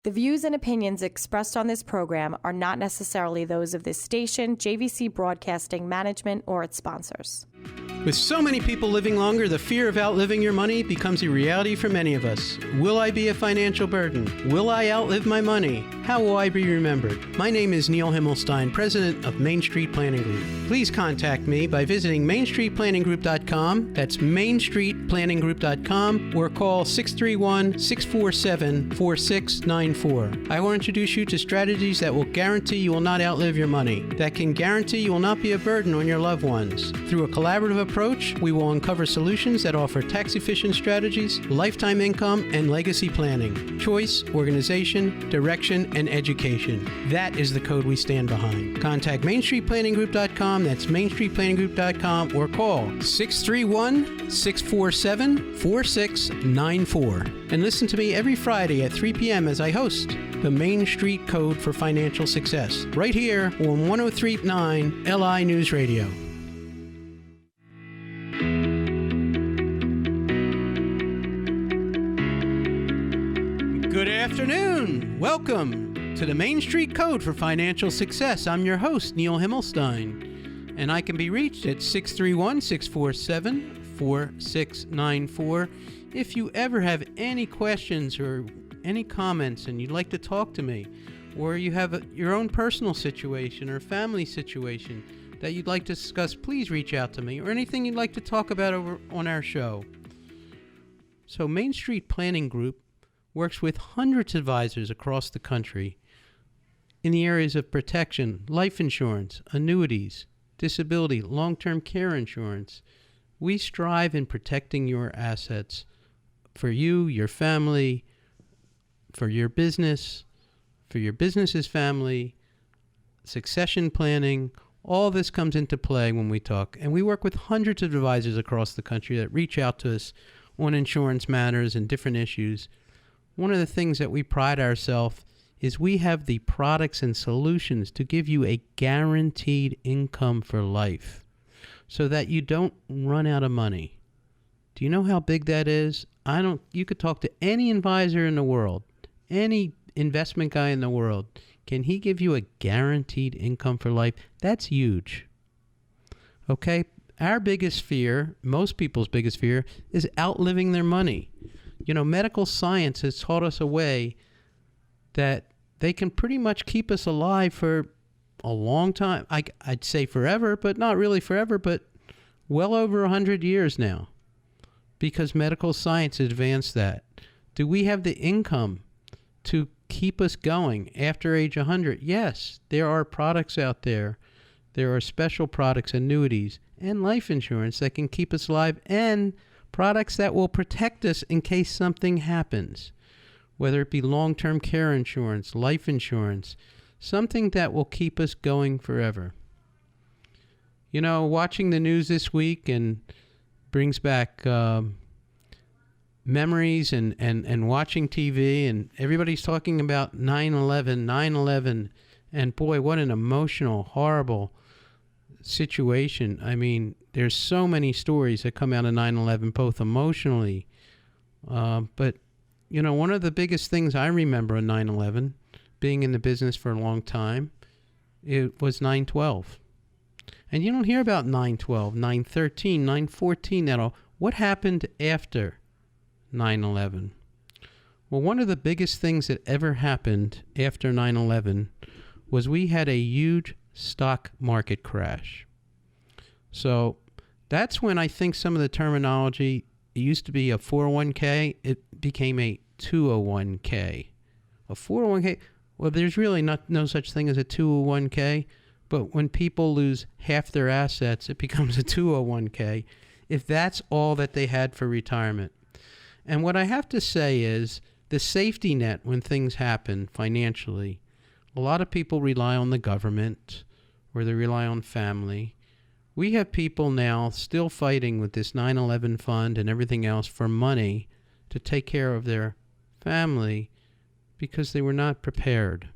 The views and opinions expressed on this program are not necessarily those of this station, JVC Broadcasting Management, or its sponsors. With so many people living longer, the fear of outliving your money becomes a reality for many of us. Will I be a financial burden? Will I outlive my money? How will I be remembered? My name is Neil Himmelstein, president of Main Street Planning Group. Please contact me by visiting mainstreetplanninggroup.com. That's mainstreetplanninggroup.com, or call 631-647-4694. I will introduce you to strategies that will guarantee you will not outlive your money, that can guarantee you will not be a burden on your loved ones. Through a collaborative approach, we will uncover solutions that offer tax-efficient strategies, lifetime income, and legacy planning, choice, organization, direction, and education. That is the code we stand behind. Contact mainstreetplanninggroup.com, that's mainstreetplanninggroup.com, or call 631-647-4694. And listen to me every Friday at 3 p.m. as I host the Main Street Code for Financial Success, right here on 103.9 LI News Radio. Good afternoon. Welcome to the Main Street Code for Financial Success. I'm your host, Neil Himmelstein, and I can be reached at 631-647-4694. If you ever have any questions or any comments and you'd like to talk to me, or you have your own personal situation or family situation that you'd like to discuss, please reach out to me, or anything you'd like to talk about over on our show. So Main Street Planning Group works with hundreds of advisors across the country in the areas of protection, life insurance, annuities, disability, long-term care insurance. We strive in protecting your assets for you, your family, for your business's family, succession planning. All this comes into play when we talk. And we work with hundreds of advisors across the country that reach out to us on insurance matters and different issues. One of the things that we pride ourselves is we have the products and solutions to give you a guaranteed income for life so that you don't run out of money. Do you know how big that is? You could talk to any advisor in the world, any investment guy in the world. Can he give you a guaranteed income for life? That's huge. Okay? Our biggest fear, most people's biggest fear, is outliving their money. You know, medical science has taught us a way that they can pretty much keep us alive for a long time. I'd say forever, but not really forever, but well over 100 years now, because medical science advanced that. Do we have the income to keep us going after age 100? Yes, there are products out there. There are special products, annuities, and life insurance that can keep us alive, and products that will protect us in case something happens, whether it be long-term care insurance, life insurance, something that will keep us going forever. You know, watching the news this week and brings back memories and watching TV, and everybody's talking about 9/11, and boy, what an emotional, horrible situation. I mean, there's so many stories that come out of 9/11, both emotionally, but you know, one of the biggest things I remember on 9/11, being in the business for a long time, it was 9/12. And you don't hear about 9/12, 9/13, 9/14 at all. What happened after 9/11? Well, one of the biggest things that ever happened after 9/11 was we had a huge stock market crash. So that's when I think some of the terminology, it used to be a 401k, it became a 201k. A 401k, well, there's really no such thing as a 201k, but when people lose half their assets, it becomes a 201k, if that's all that they had for retirement. And what I have to say is the safety net when things happen financially, a lot of people rely on the government or they rely on family. We have people now still fighting with this 9/11 fund and everything else for money to take care of their family because they were not prepared.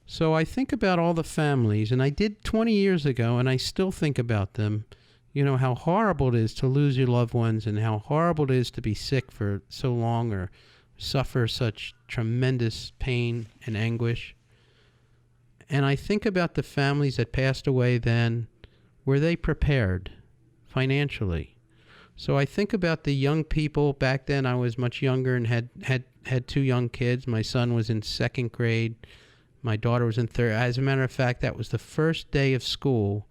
So I think about all the families, and I did 20 years ago, and I still think about them. You know, how horrible it is to lose your loved ones and how horrible it is to be sick for so long or suffer such tremendous pain and anguish. And I think about the families that passed away then. Were they prepared financially? So I think about the young people. Back then I was much younger and had two young kids. My son was in second grade. My daughter was in third. As a matter of fact, that was the first day of school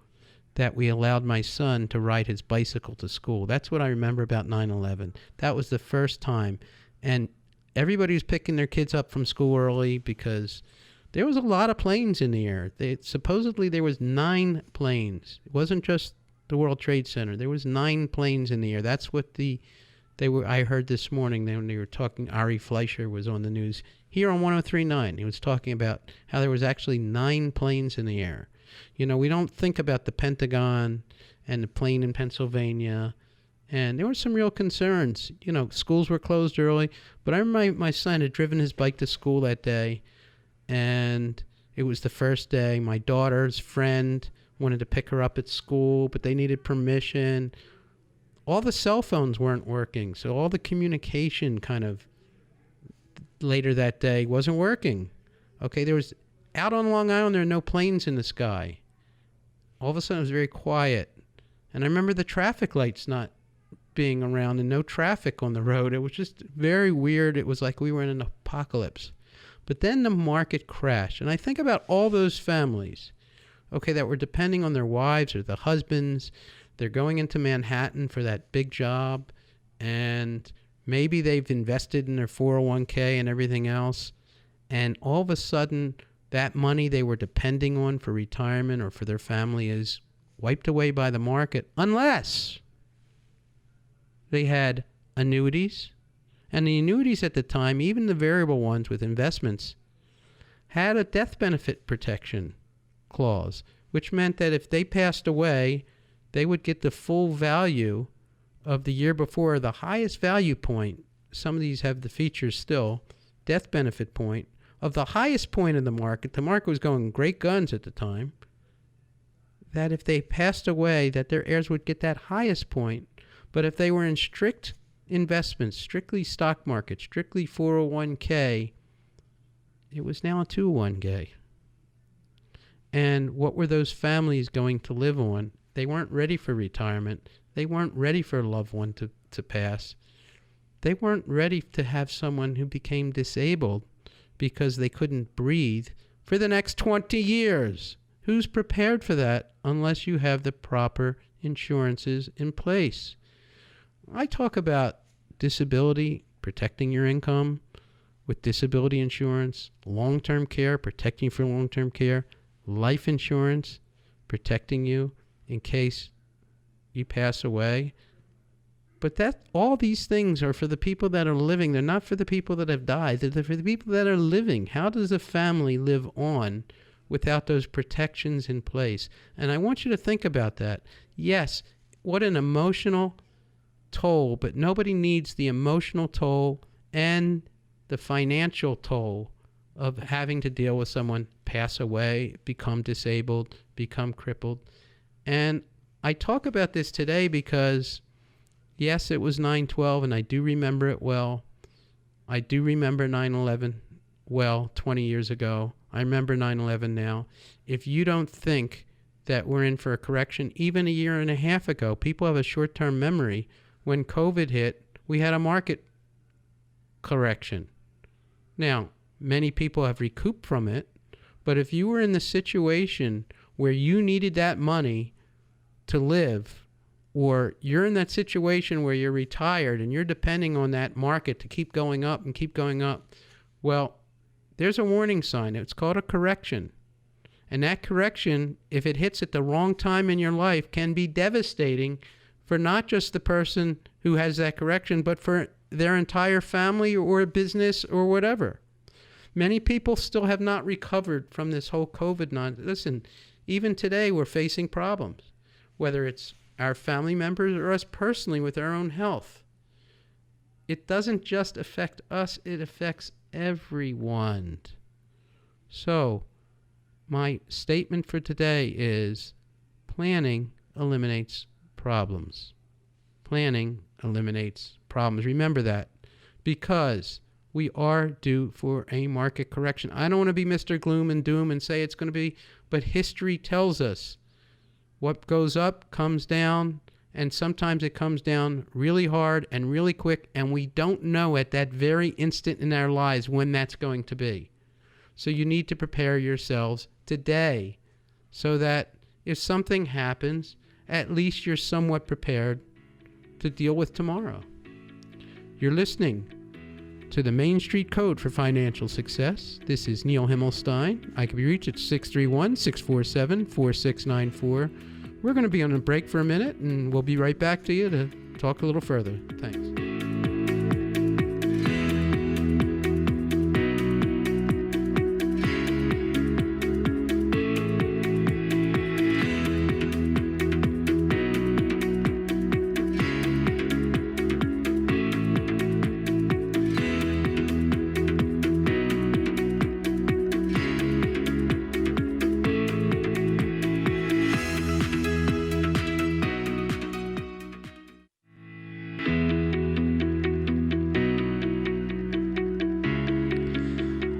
that we allowed my son to ride his bicycle to school. That's what I remember about 9/11. That was the first time. And everybody was picking their kids up from school early because there was a lot of planes in the air. Supposedly there was 9 planes. It wasn't just the World Trade Center. There was 9 planes in the air. That's what I heard this morning when they were talking. Ari Fleischer was on the news here on 103.9. He was talking about how there was actually 9 planes in the air. You know, we don't think about the Pentagon and the plane in Pennsylvania. And there were some real concerns. You know, schools were closed early. But I remember my son had driven his bike to school that day. And it was the first day. My daughter's friend wanted to pick her up at school, but they needed permission. All the cell phones weren't working. So all the communication kind of later that day wasn't working. Okay, there was out on Long Island, there were no planes in the sky. All of a sudden, it was very quiet. And I remember the traffic lights not being around and no traffic on the road. It was just very weird. It was like we were in an apocalypse. But then the market crashed. And I think about all those families, okay, that were depending on their wives or the husbands. They're going into Manhattan for that big job. And maybe they've invested in their 401k and everything else. And all of a sudden, that money they were depending on for retirement or for their family is wiped away by the market, unless they had annuities. And the annuities at the time, even the variable ones with investments, had a death benefit protection clause, which meant that if they passed away, they would get the full value of the year before, the highest value point. Some of these have the features still, death benefit point, of the highest point in the market was going great guns at the time, that if they passed away, that their heirs would get that highest point. But if they were in strict investments, strictly stock market, strictly 401k, it was now a 201k. And what were those families going to live on? They weren't ready for retirement. They weren't ready for a loved one to pass. They weren't ready to have someone who became disabled because they couldn't breathe for the next 20 years. Who's prepared for that unless you have the proper insurances in place? I talk about disability, protecting your income with disability insurance, long-term care, protecting you for long-term care, life insurance, protecting you in case you pass away. But all these things are for the people that are living. They're not for the people that have died. They're for the people that are living. How does a family live on without those protections in place? And I want you to think about that. Yes, what an emotional toll, but nobody needs the emotional toll and the financial toll of having to deal with someone pass away, become disabled, become crippled. And I talk about this today because yes, it was 9/12, and I do remember it well. I do remember 9/11 well, 20 years ago. I remember 9/11 now. If you don't think that we're in for a correction, even a year and a half ago, people have a short-term memory. When COVID hit, we had a market correction. Now, many people have recouped from it, but if you were in the situation where you needed that money to live, or you're in that situation where you're retired and you're depending on that market to keep going up and keep going up, well, there's a warning sign. It's called a correction. And that correction, if it hits at the wrong time in your life, can be devastating for not just the person who has that correction, but for their entire family or business or whatever. Many people still have not recovered from this whole COVID nonsense. Listen, even today we're facing problems, whether it's our family members or us personally with our own health. It doesn't just affect us, it affects everyone. So, my statement for today is planning eliminates problems. Planning eliminates problems. Remember that, because we are due for a market correction. I don't want to be Mr. Gloom and Doom and say it's going to be, but history tells us what goes up comes down, and sometimes it comes down really hard and really quick, and we don't know at that very instant in our lives when that's going to be. So you need to prepare yourselves today so that if something happens, at least you're somewhat prepared to deal with tomorrow. You're listening to the Main Street Code for Financial Success. This is Neil Himmelstein. I can be reached at 631-647-4694. We're going to be on a break for a minute, and we'll be right back to you to talk a little further. Thanks.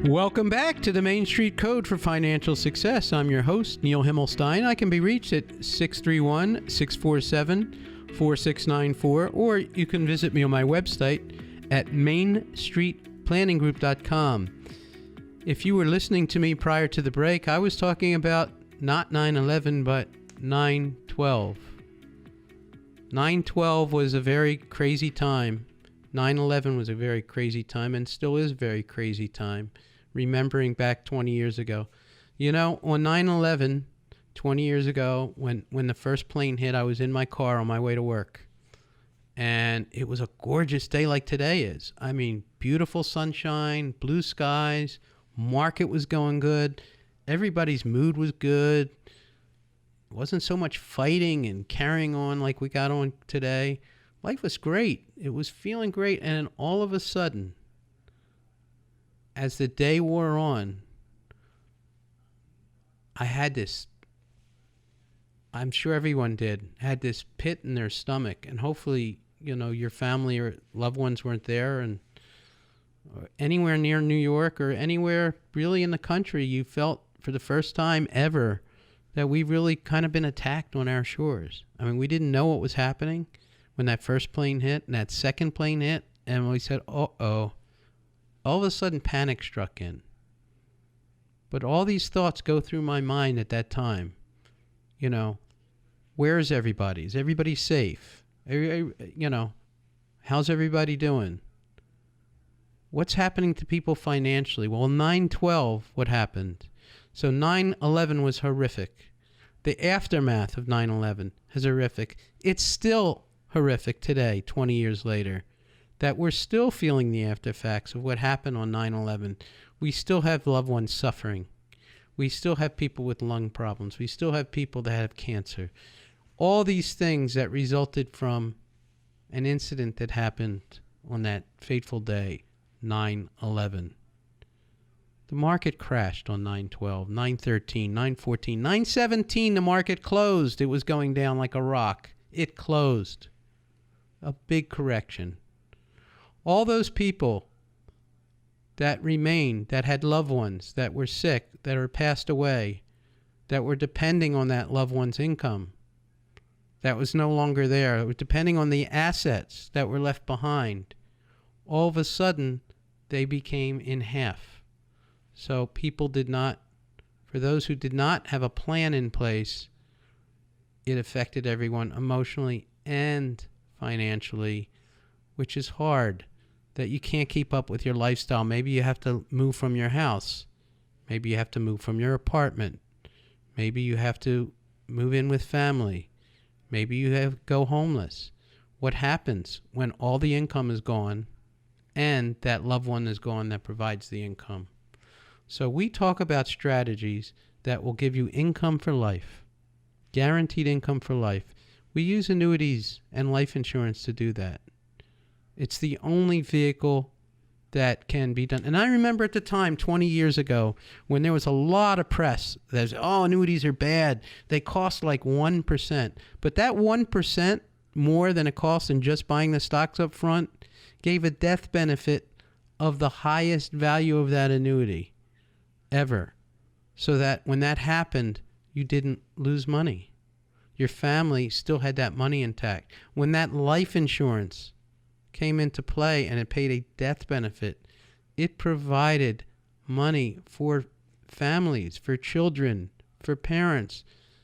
Welcome back to the Main Street Code for Financial Success. I'm your host, Neil Himmelstein. I can be reached at 631-647-4694, or you can visit me on my website at mainstreetplanninggroup.com. If you were listening to me prior to the break, I was talking about not 9/11, but 9/12. 9/12 was a very crazy time. 9/11 was a very crazy time and still is a very crazy time. Remembering back 20 years ago. You know, on 9/11, 20 years ago, when the first plane hit, I was in my car on my way to work. And it was a gorgeous day like today is. I mean, beautiful sunshine, blue skies, market was going good. Everybody's mood was good. It wasn't so much fighting and carrying on like we got on today. Life was great. It was feeling great. And then all of a sudden, as the day wore on, I had this, I'm sure everyone did, had this pit in their stomach. And hopefully, you know, your family or loved ones weren't there, and or anywhere near New York or anywhere really in the country, you felt for the first time ever that we've really kind of been attacked on our shores. I mean, we didn't know what was happening when that first plane hit and that second plane hit, and we said, uh-oh. All of a sudden, panic struck in. But all these thoughts go through my mind at that time. You know, where is everybody? Is everybody safe? You know, how's everybody doing? What's happening to people financially? Well, 9/12, what happened? So 9/11 was horrific. The aftermath of 9/11 is horrific. It's still horrific today, 20 years later. That we're still feeling the aftereffects of what happened on 9/11. We still have loved ones suffering. We still have people with lung problems. We still have people that have cancer. All these things that resulted from an incident that happened on that fateful day, 9/11. The market crashed on 9/12, 9/13, 9/14, 9/17. The market closed. It was going down like a rock. It closed. A big correction. All those people that remained, that had loved ones, that were sick, that are passed away, that were depending on that loved one's income, that was no longer there, that was depending on the assets that were left behind, all of a sudden, they became in half. So people did not, for those who did not have a plan in place, it affected everyone emotionally and financially, which is hard. That you can't keep up with your lifestyle. Maybe you have to move from your house. Maybe you have to move from your apartment. Maybe you have to move in with family. Maybe you have to go homeless. What happens when all the income is gone and that loved one is gone that provides the income? So we talk about strategies that will give you income for life, guaranteed income for life. We use annuities and life insurance to do that. It's the only vehicle that can be done. And I remember at the time, 20 years ago, when there was a lot of press that was, oh, annuities are bad. They cost like 1%. But that 1% more than it costs in just buying the stocks up front gave a death benefit of the highest value of that annuity ever, so that when that happened, you didn't lose money. Your family still had that money intact. When that life insurance came into play and it paid a death benefit, it provided money for families, for children, for parents.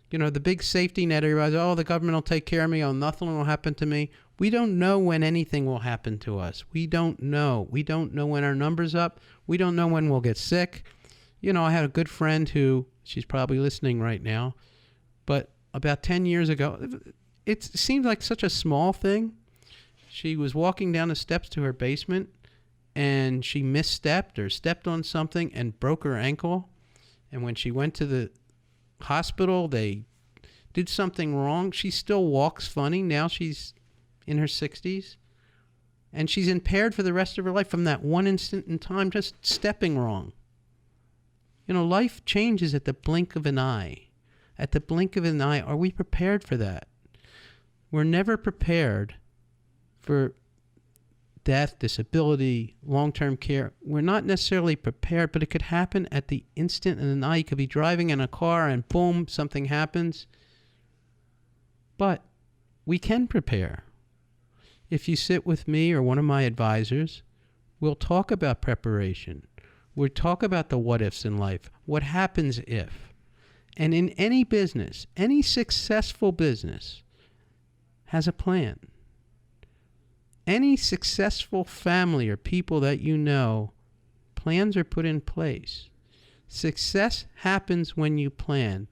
You know, the big safety net, everybody's, oh, the government will take care of me, oh, nothing will happen to me. We don't know when anything will happen to us. We don't know. We don't know when our number's up. We don't know when we'll get sick. You know, I had a good friend who, she's probably listening right now, but about 10 years ago, it seemed like such a small thing. She was walking down the steps to her basement, and she misstepped or stepped on something and broke her ankle. And when she went to the hospital, they did something wrong. She still walks funny. Now she's in her 60s. And she's impaired for the rest of her life from that one instant in time, just stepping wrong. You know, life changes at the blink of an eye. At the blink of an eye, are we prepared for that? We're never prepared for death, disability, long-term care. We're not necessarily prepared, but it could happen at the instant of an eye. You could be driving in a car and boom, something happens. But we can prepare. If you sit with me or one of my advisors, we'll talk about preparation. We'll talk about the what-ifs in life. What happens if? And in any business, any successful business has a plan. Any successful family or people that you know, plans are put in place. Success happens when you plan.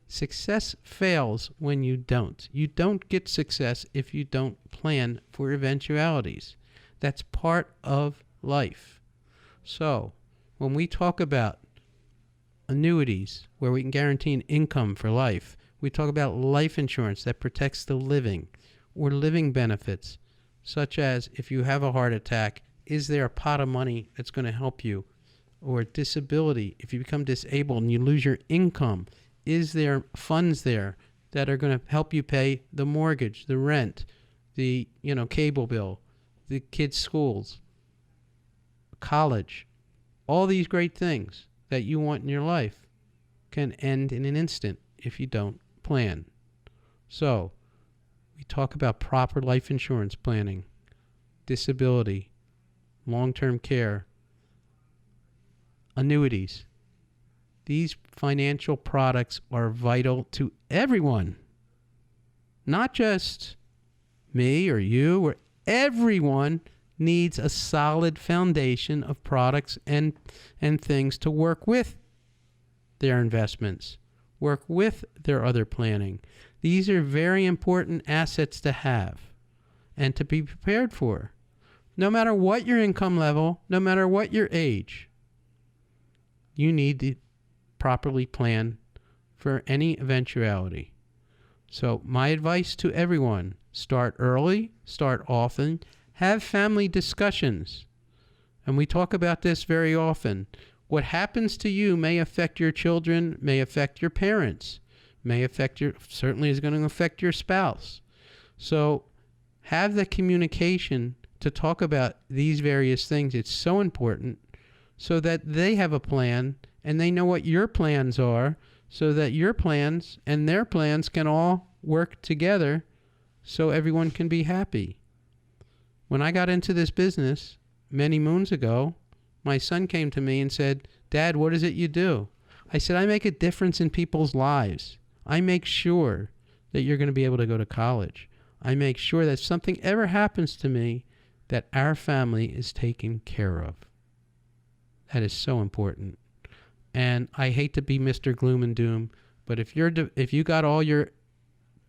Success fails when you don't. You don't get success if you don't plan for eventualities. That's part of life. So, when we talk about annuities, where we can guarantee an income for life, we talk about life insurance that protects the living, or living benefits, such as if you have a heart attack, is there a pot of money that's going to help you? Or disability, if you become disabled and you lose your income, is there funds there that are going to help you pay the mortgage, the rent, the cable bill, the kids' schools, college, all these great things that you want in your life can end in an instant if you don't plan. So, we talk about proper life insurance planning, disability, long-term care, annuities. These financial products are vital to everyone, not just me or you, or everyone needs a solid foundation of products and things to work with their investments, work with their other planning. These are very important assets to have and to be prepared for. No matter what your income level, no matter what your age, you need to properly plan for any eventuality. So my advice to everyone, start early, start often, have family discussions. And we talk about this very often. What happens to you may affect your children, may affect your parents, certainly is going to affect your spouse. So have the communication to talk about these various things. It's so important so that they have a plan and they know what your plans are, so that your plans and their plans can all work together so everyone can be happy. When I got into this business many moons ago, my son came to me and said, "Dad, what is it you do?" I said, "I make a difference in people's lives. I make sure that you're going to be able to go to college. I make sure that if something ever happens to me, that our family is taken care of." That is so important. And I hate to be Mr. Gloom and Doom, but if you got all your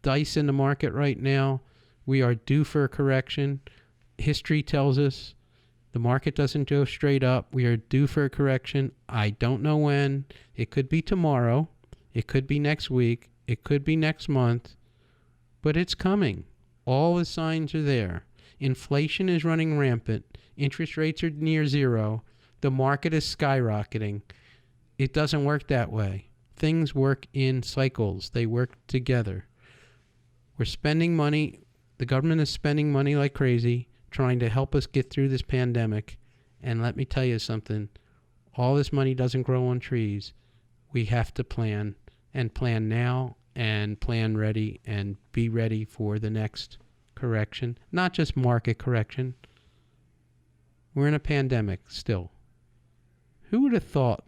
dice in the market right now, we are due for a correction. History tells us the market doesn't go straight up. We are due for a correction. I don't know when. It could be tomorrow. It could be next week. It could be next month. But it's coming. All the signs are there. Inflation is running rampant. Interest rates are near zero. The market is skyrocketing. It doesn't work that way. Things work in cycles. They work together. We're spending money. The government is spending money like crazy, trying to help us get through this pandemic. And let me tell you something. All this money doesn't grow on trees. We have to plan, and plan now, and plan ready, and be ready for the next correction. Not just market correction. We're in a pandemic still. Who would have thought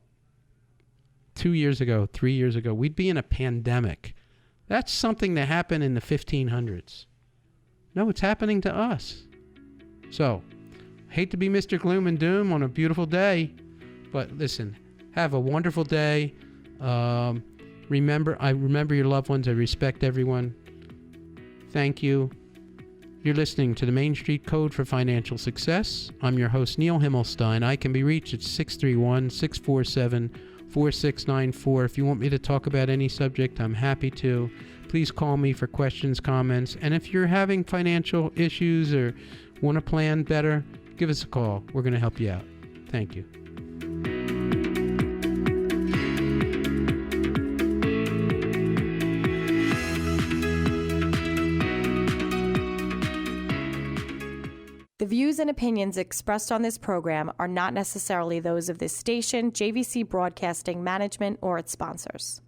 2 years ago, 3 years ago, we'd be in a pandemic? That's something that happened in the 1500s. No, it's happening to us. So, hate to be Mr. Gloom and Doom on a beautiful day, but listen, have a wonderful day. I remember your loved ones. I respect everyone. Thank you. You're listening to the Main Street Code for Financial Success. I'm your host, Neil Himmelstein. I can be reached at 631-647-4694. If you want me to talk about any subject, I'm happy to. Please call me for questions, comments, and if you're having financial issues or want to plan better, give us a call. We're going to help you out. Thank you. The views and opinions expressed on this program are not necessarily those of this station, JVC Broadcasting Management, or its sponsors.